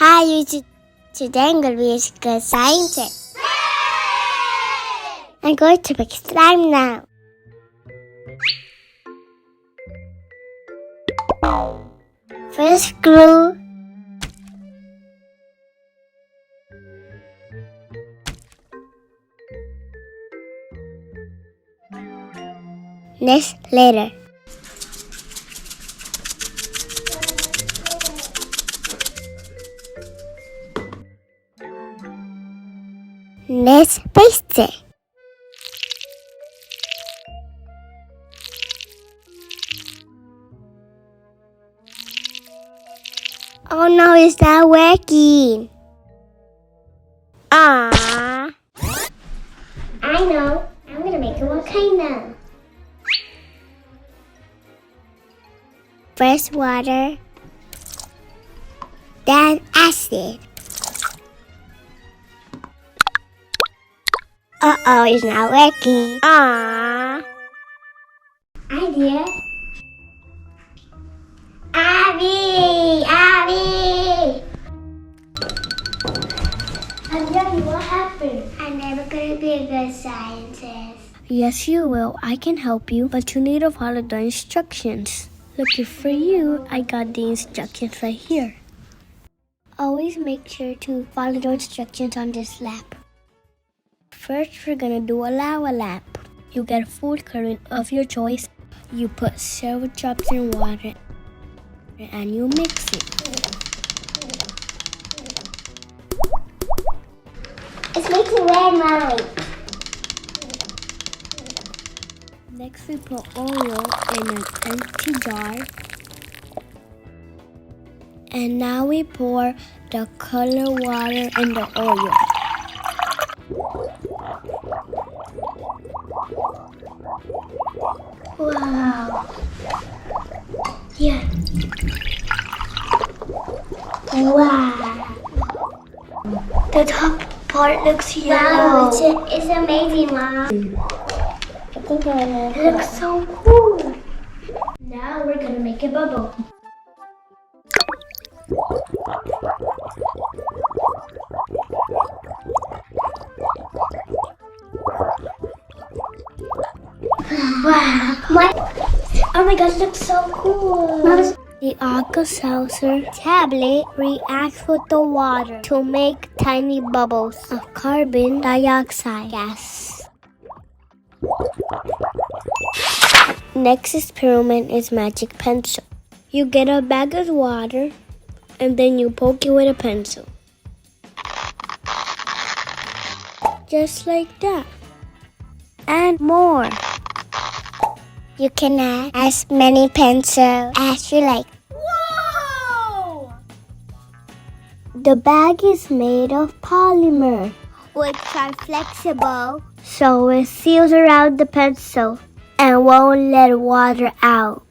Hi YouTube. Today I'm going to be a good scientist. I'm going to make slime now. First glue. Next later. Let's paste it. Oh no, it's not working. Ah! I know. I'm gonna make a volcano. First water, then acid. Uh-oh, it's not working. Aww. Idea. Abi! Ariannie, what happened? I'm never gonna be a good scientist. Yes, you will. I can help you, but you need to follow the instructions. Lucky for you, I got the instructions right here. Always make sure to follow the instructions on this lab. First, we're gonna do a lava lap. You get a food current of your choice. You put several drops in water and you mix it. It's making red light. Next, we put oil in an empty jar. And now we pour the color water in the oil. Wow. Yeah. Wow. The top part looks yellow. Wow, it's amazing, Mom. It looks so cool. Now we're gonna make a bubble. Wow. Oh my god, it looks so cool. The Alka-Seltzer tablet reacts with the water to make tiny bubbles of carbon dioxide gas. Next experiment is magic pencil. You get a bag of water and then you poke it with a pencil. Just like that. And more. You can add as many pencils as you like. Whoa! The bag is made of polymer, Which are flexible. so it seals around the pencil and won't let water out.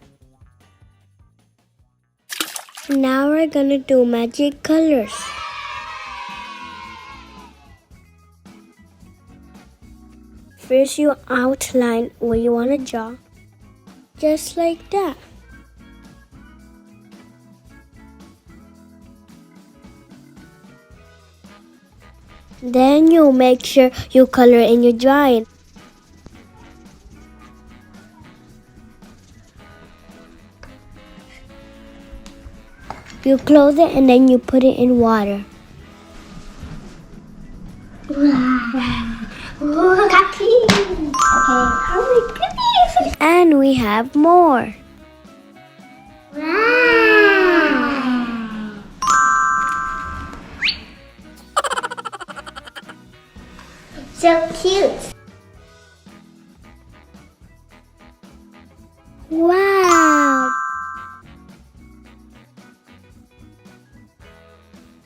Now we're gonna do magic colors. First you outline where you want to draw. Just like that. Then you make sure you color in your drawing. You close it and then you put it in water. Ooh, cookies. Okay, hurry, cookies. And we have more. Wow. So cute. Wow!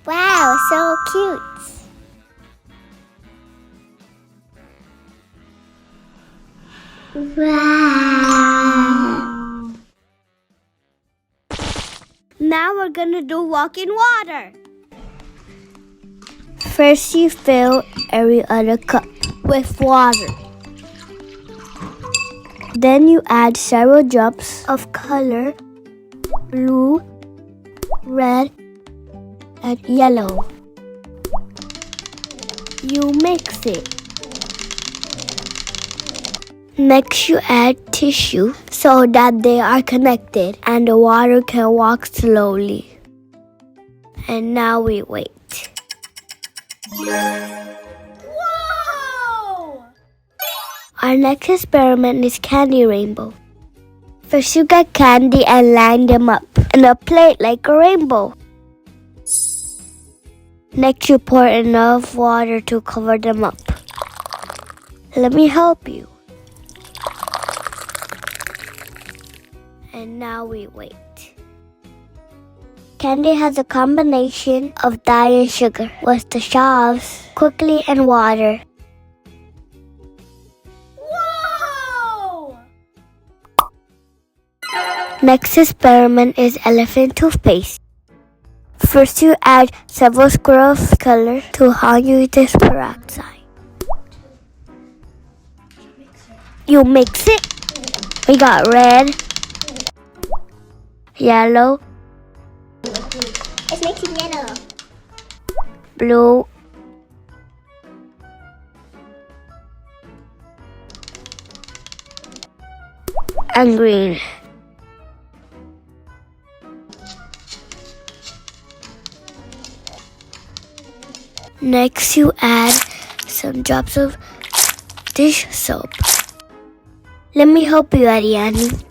Wow, so cute. Wow. Now we're gonna do walk in water. First you fill every other cup with water. Then you add several drops of color, blue, red, add yellow. You mix it. Next you add tissue so that they are connected and the water can walk slowly. And now we wait. Whoa! Our next experiment is candy rainbow. First you get candy and line them up in a plate like a rainbow. Next you pour enough water to cover them up. Let me help you. And now we wait. Candy has a combination of dye and sugar with the shelves, quickly and water. Whoa! Next experiment is elephant toothpaste. First you add several squirrels color to hydrogen peroxide. You mix it. We got red, yellow, It's mixing yellow. blue, and green. Next you add some drops of dish soap. Let me help you, Ariannie.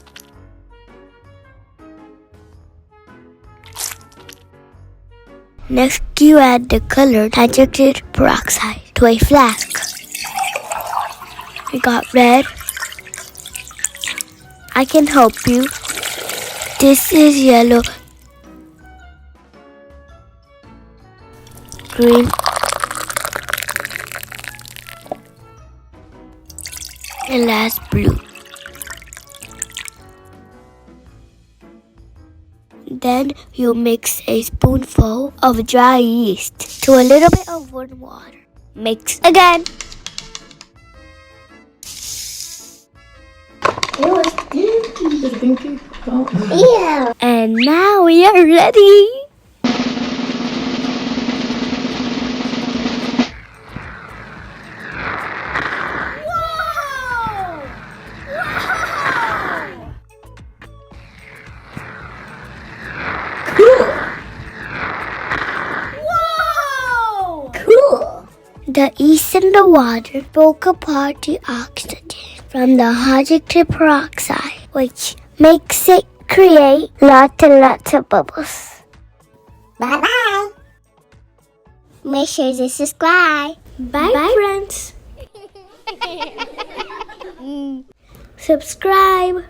Next, you add the colored hydrogen peroxide to a flask. We got red. I can help you. This is yellow, green, and last blue. Then you mix a spoonful of dry yeast to a little bit of warm water. Mix again. Is it pinky? Oh. Yeah. And now we are ready. The yeast and the water broke apart the oxygen from the hydrogen peroxide, which makes it create lots and lots of bubbles. Bye-bye. Make sure to subscribe. Bye, friends. Subscribe.